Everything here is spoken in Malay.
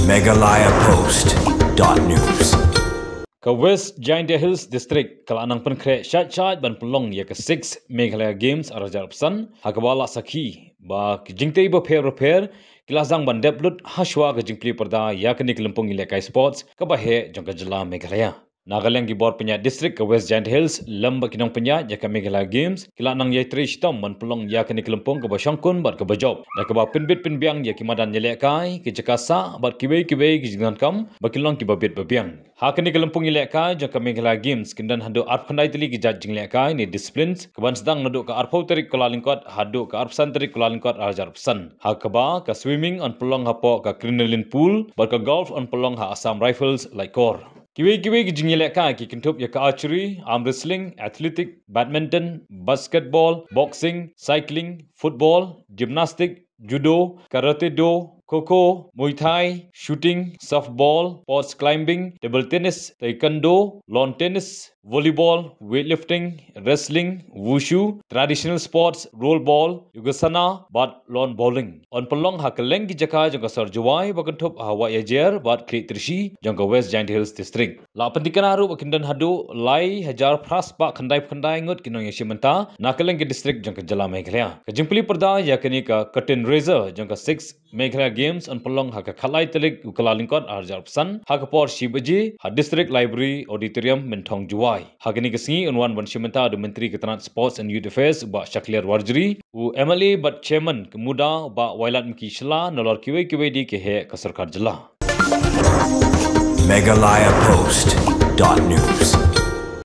Megalayapost.news. Ke West Giant Hills District kala anang penkrek syat-syat ban pelong ya ke 6 Meghalaya Games arajar pesan hakabala sakhi ba jingtei ba repair kilazang ban deplut hashwa ke jingpli perda ya ke ni kelempung ilekai sports ke bahe jangka jela Meghalaya. Nagalang gibor penyat district ke West Giant Hills lamba kinong penyat ya ke Meghalaya Games kila nang yai tri shitom ban pelong ya ke ni kelempung ke basyangkun bat ke bajob da ke ba pinbit pinbiang ya kimadan nyelekai ke jakasa bat kiwei ke jingan kam bakilong ki babit babiang ha ke ni kelempung ilekai ja ke Meghalaya Games kindan hadu arp khandai teli ki jat jinglekai ni disciplines keban sedang nadu ke arpau terik kelalingkot hadu ke arpsan terik kelalingkot arajar pesan ha ke ba ke swimming on pelong hapo ke crinoline pool bat ke golf on pelong ha Assam Rifles like kor. Kiwi ki jingilekai ki kintup ya ke archery, arm wrestling, athletic, badminton, basketball, boxing, cycling, football, gymnastic, judo, karate do, koko, muay thai, shooting, softball, sports climbing, table tennis, taekwondo, lawn tennis, volleyball, weightlifting, wrestling, wushu, traditional sports, rollball, yugasana, bat lawn bowling. On pelong ha keleng ki jaka jangka sarjuai bagentup hawa yajer bat kri trishi jangka West Giant Hills District. La pendikan haru bakindan hadu lai hajar pras ba khandai ngut kinong yashimenta nakeleng ki district jangka jela Meghalaya. Kejimpli perda yakni ka curtain raiser jangka 6 Meghalaya Games on pelong ha ka khalai telik ukalalingkot arjar pesan ha ka por shibaji ha district library auditorium mentong juai. Hagini kesingi unwan ban shimenta du Menteri Ketenangan Sports and Youth Affairs ba Shaklir Warjri u MLA bat chairman kemuda ba Wailat Mki Shla nolor kiwei di ke he ka sarkar jela. Megalayapost.news.